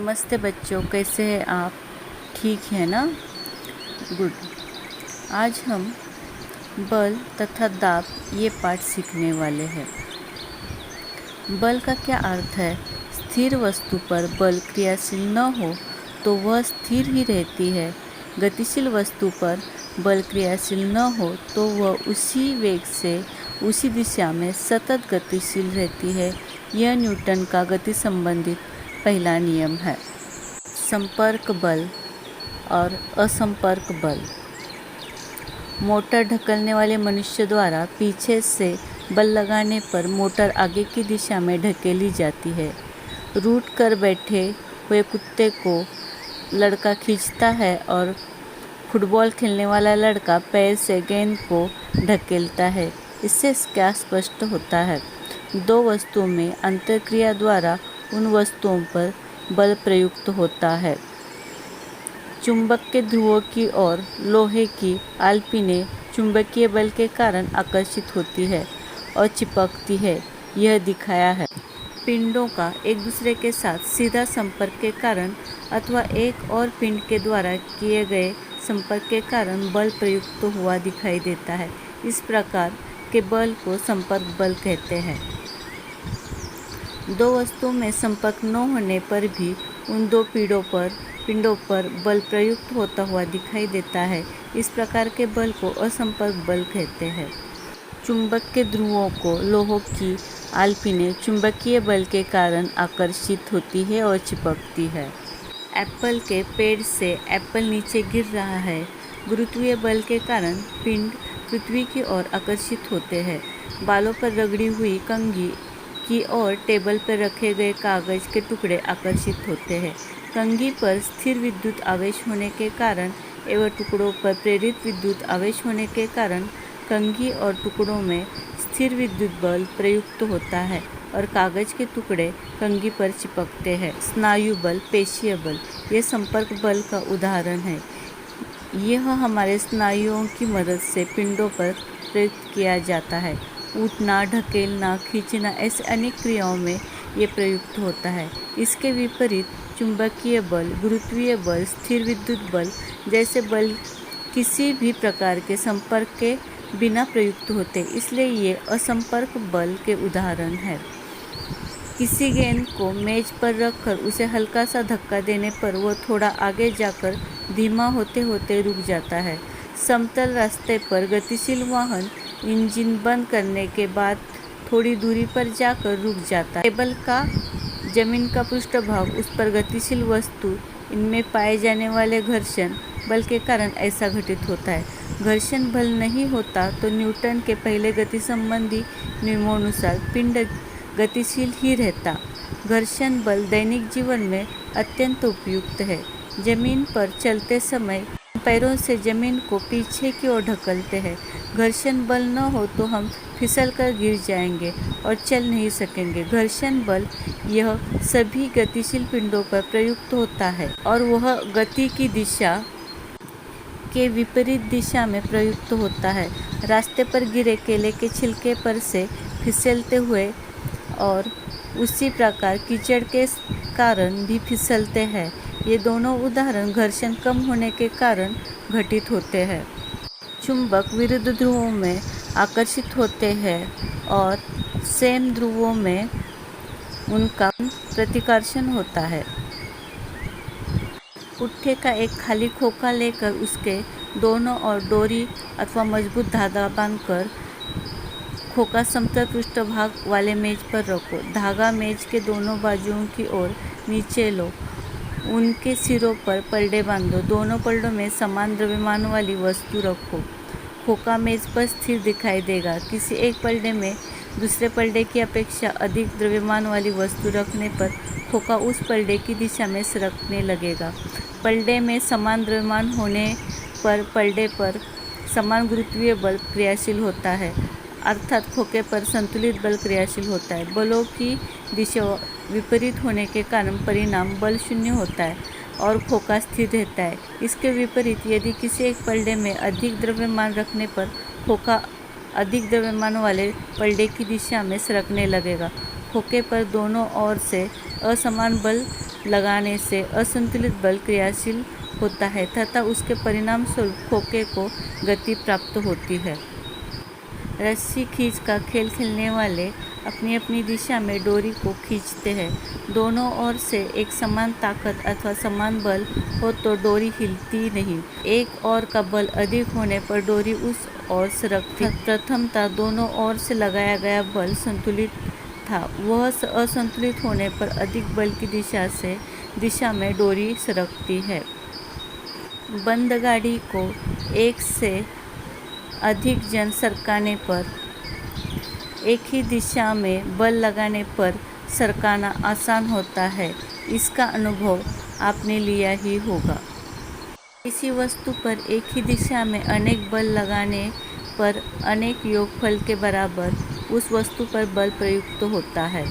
नमस्ते बच्चों, कैसे हैं आप? ठीक है ना? गुड। आज हम बल तथा दाब ये पाठ सीखने वाले हैं। बल का क्या अर्थ है? स्थिर वस्तु पर बल क्रियाशील न हो तो वह स्थिर ही रहती है। गतिशील वस्तु पर बल क्रियाशील न हो तो वह उसी वेग से उसी दिशा में सतत गतिशील रहती है। यह न्यूटन का गति संबंधित पहला नियम है। संपर्क बल और असंपर्क बल। मोटर ढकलने वाले मनुष्य द्वारा पीछे से बल लगाने पर मोटर आगे की दिशा में ढकेली जाती है। रूठ कर बैठे हुए कुत्ते को लड़का खींचता है और फुटबॉल खेलने वाला लड़का पैर से गेंद को ढकेलता है। इससे क्या स्पष्ट होता है? दो वस्तुओं में अंतरक्रिया द्वारा उन वस्तुओं पर बल प्रयुक्त होता है। चुंबक के ध्रुवों की ओर लोहे की आलपीनें चुंबकीय बल के कारण आकर्षित होती है और चिपकती है। यह दिखाया है। पिंडों का एक दूसरे के साथ सीधा संपर्क के कारण अथवा एक और पिंड के द्वारा किए गए संपर्क के कारण बल प्रयुक्त हुआ दिखाई देता है। इस प्रकार के बल को संपर्क बल कहते हैं। दो वस्तुओं में संपर्क न होने पर भी उन दो पिंडों पर बल प्रयुक्त होता हुआ दिखाई देता है। इस प्रकार के बल को असंपर्क बल कहते हैं। चुंबक के ध्रुवों को लोहों की आलपीनें चुंबकीय बल के कारण आकर्षित होती है और चिपकती है। एप्पल के पेड़ से एप्पल नीचे गिर रहा है। गुरुत्वीय बल के कारण पिंड पृथ्वी की ओर आकर्षित होते हैं। बालों पर रगड़ी हुई कंघी की ओर टेबल पर रखे गए कागज के टुकड़े आकर्षित होते हैं। कंघी पर स्थिर विद्युत आवेश होने के कारण एवं टुकड़ों पर प्रेरित विद्युत आवेश होने के कारण कंघी और टुकड़ों में स्थिर विद्युत बल प्रयुक्त होता है और कागज के टुकड़े कंघी पर चिपकते हैं। स्नायु बल, पेशीय बल ये संपर्क बल का उदाहरण है। यह हमारे स्नायुओं की मदद से पिंडों पर प्रयुक्त किया जाता है। उठना, ढकेलना, खींचना ऐसे अनेक क्रियाओं में ये प्रयुक्त होता है। इसके विपरीत चुंबकीय बल, गुरुत्वीय बल, स्थिर विद्युत बल जैसे बल किसी भी प्रकार के संपर्क के बिना प्रयुक्त होते, इसलिए ये असंपर्क बल के उदाहरण हैं। किसी गेंद को मेज पर रखकर उसे हल्का सा धक्का देने पर वह थोड़ा आगे जाकर धीमा होते होते रुक जाता है। समतल रास्ते पर गतिशील वाहन इंजन बंद करने के बाद थोड़ी दूरी पर जाकर रुक जाता है। टेबल का जमीन का पृष्ठभाग, उस पर गतिशील वस्तु, इनमें पाए जाने वाले घर्षण बल के कारण ऐसा घटित होता है। घर्षण बल नहीं होता तो न्यूटन के पहले गति संबंधी नियमों पिंड गतिशील ही रहता। घर्षण बल दैनिक जीवन में अत्यंत उपयुक्त है। जमीन पर चलते समय पैरों से जमीन को पीछे की ओर ढकलते हैं। घर्षण बल न हो तो हम फिसलकर गिर जाएंगे और चल नहीं सकेंगे। घर्षण बल यह सभी गतिशील पिंडों पर प्रयुक्त होता है और वह गति की दिशा के विपरीत दिशा में प्रयुक्त होता है। रास्ते पर गिरे केले के छिलके पर से फिसलते हुए और उसी प्रकार कीचड़ के कारण भी फिसलते हैं। ये दोनों उदाहरण घर्षण कम होने के कारण घटित होते हैं। चुंबक विरुद्ध ध्रुवों में आकर्षित होते हैं और सेम ध्रुवों में उनका प्रतिकर्षण होता है। पुट्ठे का एक खाली खोखा लेकर उसके दोनों ओर डोरी अथवा मजबूत धागा बांधकर खोखा समतल पृष्ठभाग वाले मेज पर रखो। धागा मेज के दोनों बाजुओं की ओर नीचे लो। उनके सिरों पर पलड़े बांधो। दोनों पलड़ों में समान द्रव्यमान वाली वस्तु रखो। खोखा मेज पर स्थिर दिखाई देगा। किसी एक पलड़े में दूसरे पलड़े की अपेक्षा अधिक द्रव्यमान वाली वस्तु रखने पर खोखा उस पलड़े की दिशा में सरकने लगेगा। पलड़े में समान द्रव्यमान होने पर पलड़े पर समान गुरुत्वीय बल क्रियाशील होता है, अर्थात खोखे पर संतुलित बल क्रियाशील होता है। बलों की दिशा विपरीत होने के कारण परिणाम बल शून्य होता है और खोखा स्थिर रहता है। इसके विपरीत यदि किसी एक पलड़े में अधिक द्रव्यमान रखने पर खोखा अधिक द्रव्यमान वाले पलड़े की दिशा में सरकने लगेगा। खोखे पर दोनों ओर से असमान बल लगाने से असंतुलित बल क्रियाशील होता है तथा उसके परिणाम स्वरूप खोखे को गति प्राप्त होती है। रस्सी खींच का खेल खेलने वाले अपनी अपनी दिशा में डोरी को खींचते हैं। दोनों ओर से एक समान ताकत अथवा समान बल हो तो डोरी हिलती नहीं। एक ओर का बल अधिक होने पर डोरी उस ओर सरकती। प्रथमतः दोनों ओर से लगाया गया बल संतुलित था, वह असंतुलित होने पर अधिक बल की दिशा में डोरी सरकती है। बंद गाड़ी को एक से अधिक जन सरकाने पर एक ही दिशा में बल लगाने पर सरकाना आसान होता है। इसका अनुभव आपने लिया ही होगा। किसी वस्तु पर एक ही दिशा में अनेक बल लगाने पर अनेक योगफल के बराबर उस वस्तु पर बल प्रयुक्त होता है।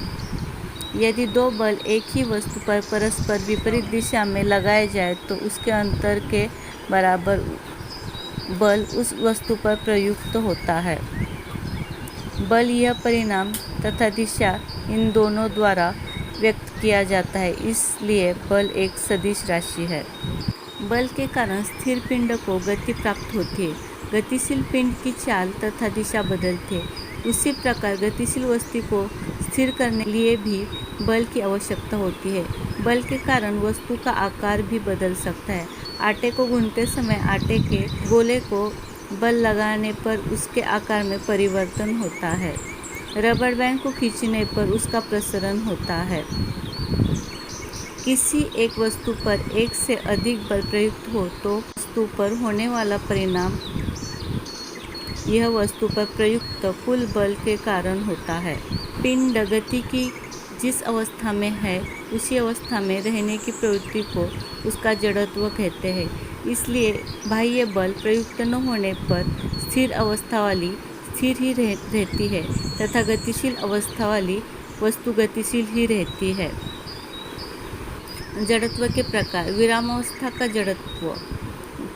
यदि दो बल एक ही वस्तु पर परस्पर विपरीत दिशा में लगाए जाए तो उसके अंतर के बराबर बल उस वस्तु पर प्रयुक्त होता है। बल यह परिणाम तथा दिशा इन दोनों द्वारा व्यक्त किया जाता है, इसलिए बल एक सदिश राशि है। बल के कारण स्थिर पिंड को गति प्राप्त होती है। गतिशील पिंड की चाल तथा दिशा बदलती है। उसी प्रकार गतिशील वस्तु को स्थिर करने के लिए भी बल की आवश्यकता होती है। बल के कारण वस्तु का आकार भी बदल सकता है। आटे को गूंथते समय आटे के गोले को बल लगाने पर उसके आकार में परिवर्तन होता है। रबड़ बैंड को खींचने पर उसका प्रसरण होता है। किसी एक वस्तु पर एक से अधिक बल प्रयुक्त हो तो वस्तु पर होने वाला परिणाम यह वस्तु पर प्रयुक्त कुल बल के कारण होता है। पिंड गति की जिस अवस्था में है उसी अवस्था में रहने की प्रवृत्ति को उसका जड़त्व कहते हैं। इसलिए बाह्य बल प्रयुक्त न होने पर स्थिर अवस्था वाली स्थिर ही रहती है तथा गतिशील अवस्था वाली वस्तु गतिशील ही रहती है। जड़त्व के प्रकार। विरामावस्था का जड़त्व।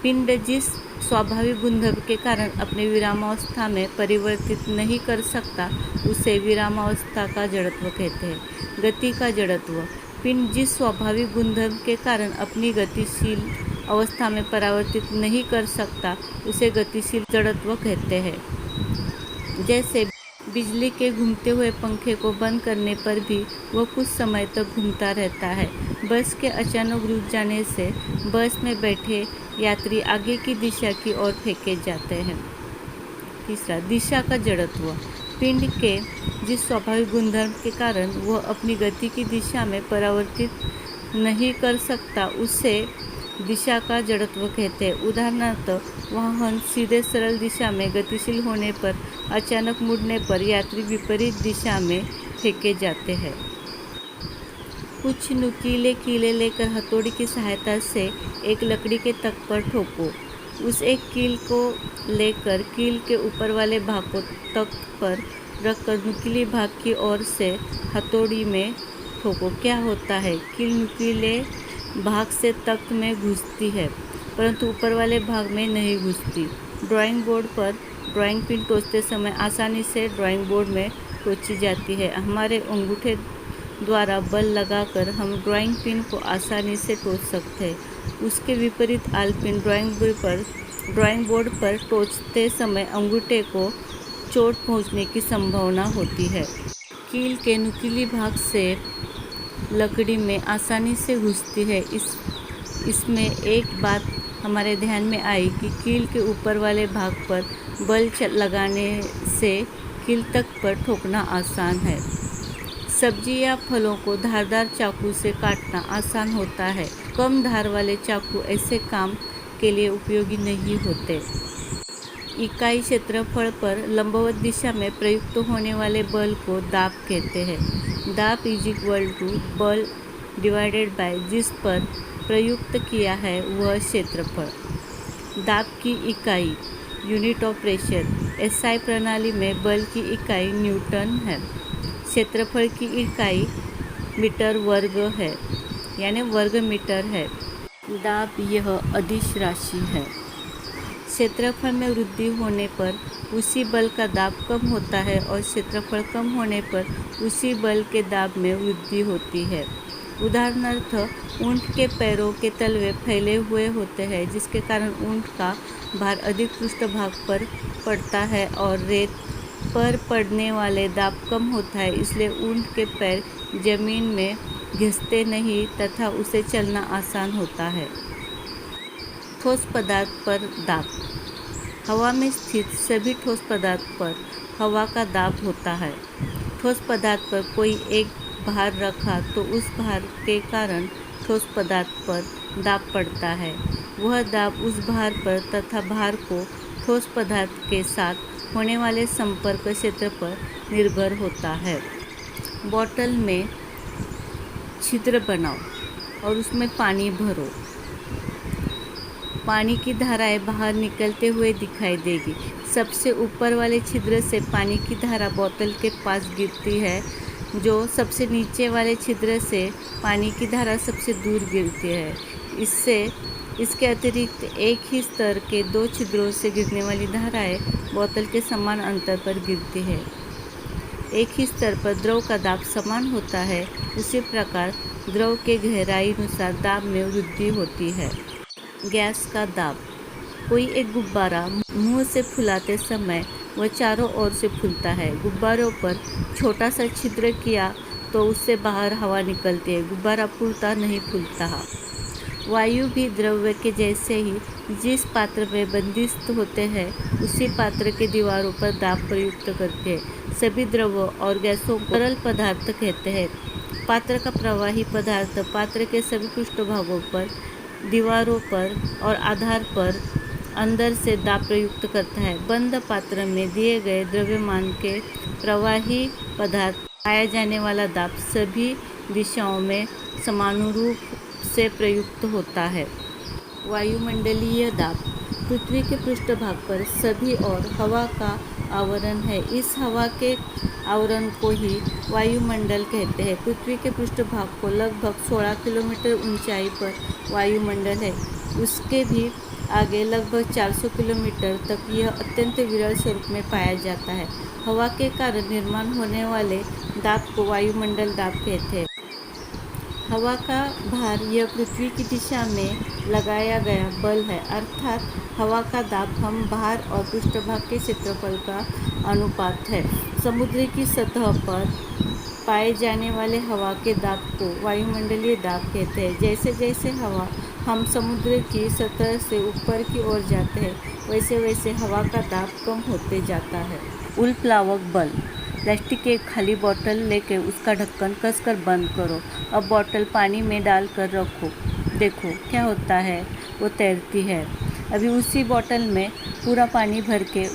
पिंड जिस स्वाभाविक गुणधर्म के कारण अपने विरामावस्था में परिवर्तित नहीं कर सकता उसे विरामावस्था का जड़त्व कहते हैं। गति का जड़त्व। पिंड जिस स्वाभाविक गुणधर्म के कारण अपनी गतिशील अवस्था में परावर्तित नहीं कर सकता उसे गतिशील जड़त्व कहते हैं। जैसे बिजली के घूमते हुए पंखे को बंद करने पर भी वह कुछ समय तक घूमता रहता है। बस के अचानक रुक जाने से बस में बैठे यात्री आगे की दिशा की ओर फेंके जाते हैं। तीसरा, दिशा का जड़त्व। पिंड के जिस स्वाभाविक गुणधर्म के कारण वह अपनी गति की दिशा में परावर्तित नहीं कर सकता उसे दिशा का जड़त्व कहते हैं। उदाहरणार्थ, वाहन सीधे सरल दिशा में गतिशील होने पर अचानक मुड़ने पर यात्री विपरीत दिशा में फेंके जाते हैं। कुछ नुकीले कीले लेकर हथौड़ी की सहायता से एक लकड़ी के तक पर ठोको। उस एक कील को लेकर कील के ऊपर वाले भाग को तख्त पर रखकर नुकीली भाग की ओर से हथौड़ी में ठोको। क्या होता है? कील नुकीले भाग से तख्त में घुसती है परंतु ऊपर वाले भाग में नहीं घुसती। ड्राइंग बोर्ड पर ड्राइंग पिन टोचते समय आसानी से ड्राइंग बोर्ड में टोची जाती है। हमारे अंगूठे द्वारा बल लगाकर हम ड्राइंग पिन को आसानी से टोच सकते हैं। उसके विपरीत आलपिन ड्राइंग बोर्ड पर टोचते समय अंगूठे को चोट पहुंचने की संभावना होती है। कील के नुकीली भाग से लकड़ी में आसानी से घुसती है। इसमें एक बात हमारे ध्यान में आई कि कील के ऊपर वाले भाग पर बल लगाने से कील तक पर ठोकना आसान है। सब्जी या फलों को धारदार चाकू से काटना आसान होता है। कम धार वाले चाकू ऐसे काम के लिए उपयोगी नहीं होते। इकाई क्षेत्रफल पर लंबवत दिशा में प्रयुक्त होने वाले बल को दाब कहते हैं। दाब = बल डिवाइडेड बाय जिस पर प्रयुक्त किया है वह क्षेत्रफल। दाब की इकाई यूनिट ऑफ प्रेशर। एसआई प्रणाली में बल की इकाई न्यूटन है। क्षेत्रफल की इकाई मीटर वर्ग है यानी वर्ग मीटर है। दाब यह अदिश राशि है। क्षेत्रफल में वृद्धि होने पर उसी बल का दाब कम होता है और क्षेत्रफल कम होने पर उसी बल के दाब में वृद्धि होती है। उदाहरणार्थ ऊंट के पैरों के तलवे फैले हुए होते हैं, जिसके कारण ऊंट का भार अधिक पृष्ठभाग पर पड़ता है और रेत पर पड़ने वाले दाब कम होता है। इसलिए ऊंट के पैर जमीन में घिसते नहीं तथा उसे चलना आसान होता है। ठोस पदार्थ पर दाब। हवा में स्थित सभी ठोस पदार्थ पर हवा का दाब होता है। ठोस पदार्थ पर कोई एक भार रखा तो उस भार के कारण ठोस पदार्थ पर दाब पड़ता है। वह दाब उस भार पर तथा भार को ठोस पदार्थ के साथ होने वाले संपर्क क्षेत्र पर निर्भर होता है। बोतल में छिद्र बनाओ और उसमें पानी भरो। पानी की धाराएं बाहर निकलते हुए दिखाई देगी। सबसे ऊपर वाले छिद्र से पानी की धारा बोतल के पास गिरती है, जो सबसे नीचे वाले छिद्र से पानी की धारा सबसे दूर गिरती है। इसके अतिरिक्त एक ही स्तर के दो छिद्रों से गिरने वाली धाराएं बोतल के समान अंतर पर गिरती है। एक ही स्तर पर द्रव का दाब समान होता है, उसी प्रकार द्रव के गहराई अनुसार दाब में वृद्धि होती है। गैस का दाब। कोई एक गुब्बारा मुंह से फुलाते समय वह चारों ओर से फूलता है। गुब्बारों पर छोटा सा छिद्र किया तो उससे बाहर हवा निकलती है। गुब्बारा फूलता नहीं फूलता। वायु भी द्रव्य के जैसे ही जिस पात्र में बंदिस्त होते हैं, उसी पात्र के दीवारों पर दाब प्रयुक्त करते हैं। सभी द्रव्यों और गैसों को तरल पदार्थ कहते हैं। पात्र का प्रवाही पदार्थ पात्र के सभी पृष्ठभागों पर, दीवारों पर और आधार पर अंदर से दाब प्रयुक्त करता है। बंद पात्र में दिए गए द्रव्यमान के प्रवाही पदार्थ पाया जाने वाला दाब सभी दिशाओं में समानुरूप से प्रयुक्त होता है। वायुमंडलीय दाब। पृथ्वी के पृष्ठभाग पर सभी ओर हवा का आवरण है। इस हवा के आवरण को ही वायुमंडल कहते हैं। पृथ्वी के पृष्ठभाग को लगभग 16 किलोमीटर ऊंचाई पर वायुमंडल है। उसके भी आगे लगभग 400 किलोमीटर तक यह अत्यंत विरल स्वरूप में पाया जाता है। हवा के कारण निर्माण होने वाले दाब को वायुमंडल दाब कहते हैं। हवा का भार यह पृथ्वी की दिशा में लगाया गया बल है, अर्थात हवा का दाब हम भार और पृष्ठभाग के क्षेत्रफल का अनुपात है। समुद्र की सतह पर पाए जाने वाले हवा के दाब को वायुमंडलीय दाब कहते हैं। जैसे जैसे हम समुद्र की सतह से ऊपर की ओर जाते हैं, वैसे वैसे हवा का दाब कम होते जाता है। उलप्लावक बल। प्लास्टिक की एक खाली बोतल लेकर उसका ढक्कन कसकर बंद करो। अब बोतल पानी में डालकर रखो। देखो क्या होता है, वो तैरती है। अभी उसी बोतल में पूरा पानी भर के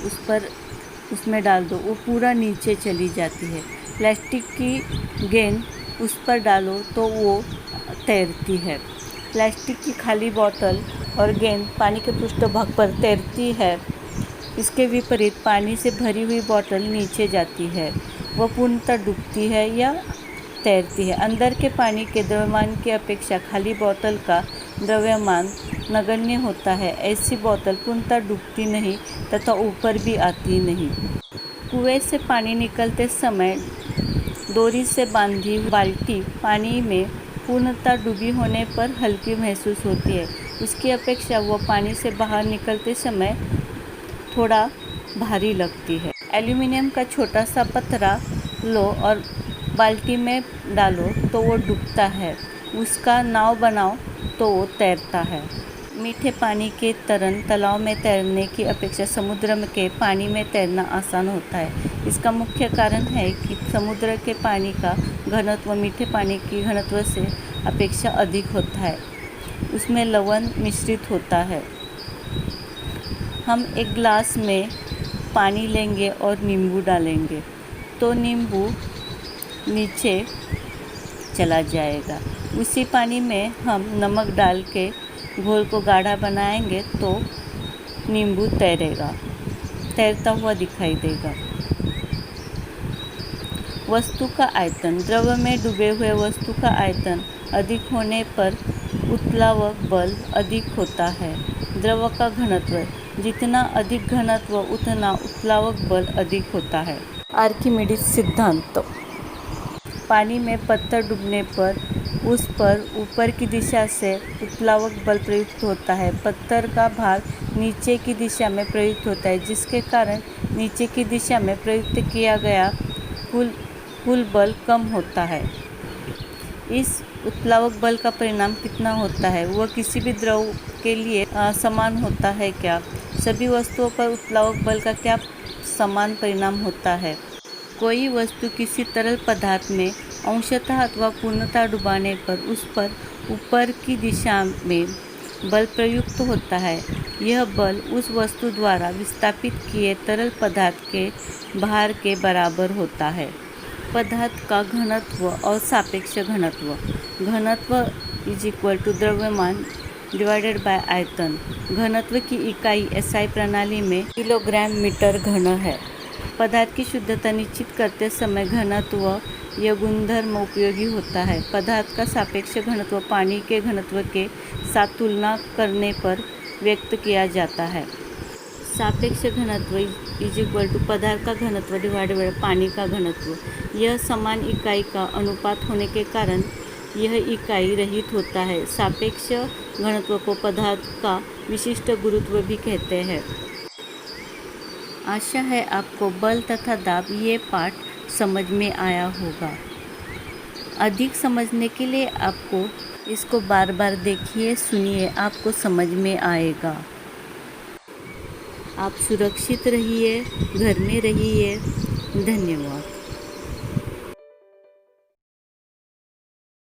उसमें डाल दो, वो पूरा नीचे चली जाती है। प्लास्टिक की गेंद उस पर डालो तो वो तैरती है। प्लास्टिक की खाली बोतल और गेंद पानी के पृष्ठभाग पर तैरती है। इसके विपरीत पानी से भरी हुई बोतल नीचे जाती है। वह पूर्णतः डूबती है या तैरती है। अंदर के पानी के द्रव्यमान की अपेक्षा खाली बोतल का द्रव्यमान नगण्य होता है। ऐसी बोतल पूर्णतः डूबती नहीं तथा ऊपर भी आती नहीं। कुएं से पानी निकलते समय डोरी से बांधी बाल्टी पानी में पूर्णतः डूबी होने पर हल्की महसूस होती है। उसकी अपेक्षा वह पानी से बाहर निकलते समय थोड़ा भारी लगती है। एल्यूमिनियम का छोटा सा पतरा लो और बाल्टी में डालो तो वो डूबता है। उसका नाव बनाओ तो वो तैरता है। मीठे पानी के तरल तालाब में तैरने की अपेक्षा समुद्र के पानी में तैरना आसान होता है। इसका मुख्य कारण है कि समुद्र के पानी का घनत्व मीठे पानी की घनत्व से अपेक्षा अधिक होता है। उसमें लवण मिश्रित होता है। हम एक गिलास में पानी लेंगे और नींबू डालेंगे तो नींबू नीचे चला जाएगा। उसी पानी में हम नमक डाल के घोल को गाढ़ा बनाएंगे तो नींबू तैरता हुआ दिखाई देगा। वस्तु का आयतन। द्रव में डूबे हुए वस्तु का आयतन अधिक होने पर उत्प्लावक बल अधिक होता है। द्रव का घनत्व। जितना अधिक घनत्व उतना उत्प्लावक बल अधिक होता है। आर्किमिडीज सिद्धांत। पानी में पत्थर डूबने पर उस पर ऊपर की दिशा से उत्प्लावक बल प्रयुक्त होता है। पत्थर का भार नीचे की दिशा में प्रयुक्त होता है, जिसके कारण नीचे की दिशा में प्रयुक्त किया गया कुल बल कम होता है। इस उत्प्लावक बल का परिणाम कितना होता है? वह किसी भी द्रव के लिए समान होता है क्या? सभी वस्तुओं पर उत्प्लावक बल का क्या समान परिणाम होता है? कोई वस्तु किसी तरल पदार्थ में अंशतः अथवा पूर्णतः डुबाने पर उस पर ऊपर की दिशा में बल प्रयुक्त होता है। यह बल उस वस्तु द्वारा विस्थापित किए तरल पदार्थ के भार के बराबर होता है। पदार्थ का घनत्व और सापेक्ष घनत्व। घनत्व = द्रव्यमान डिवाइडेड बाय आयतन। घनत्व की इकाई SI प्रणाली में किलोग्राम मीटर घन है। पदार्थ की शुद्धता निश्चित करते समय घनत्व यह गुणधर्म उपयोगी होता है। पदार्थ का सापेक्ष घनत्व पानी के घनत्व के साथ तुलना करने पर व्यक्त किया जाता है। सापेक्ष घनत्व = पदार्थ का घनत्व डिवाइडेड बाय पानी का घनत्व। यह समान इकाई का अनुपात होने के कारण यह इकाई रहित होता है। सापेक्ष घनत्व को पदार्थ का विशिष्ट गुरुत्व भी कहते हैं। आशा है आपको बल तथा दाब ये पाठ समझ में आया होगा। अधिक समझने के लिए आपको इसको बार बार देखिए, सुनिए, आपको समझ में आएगा। आप सुरक्षित रहिए, घर में रहिए। धन्यवाद।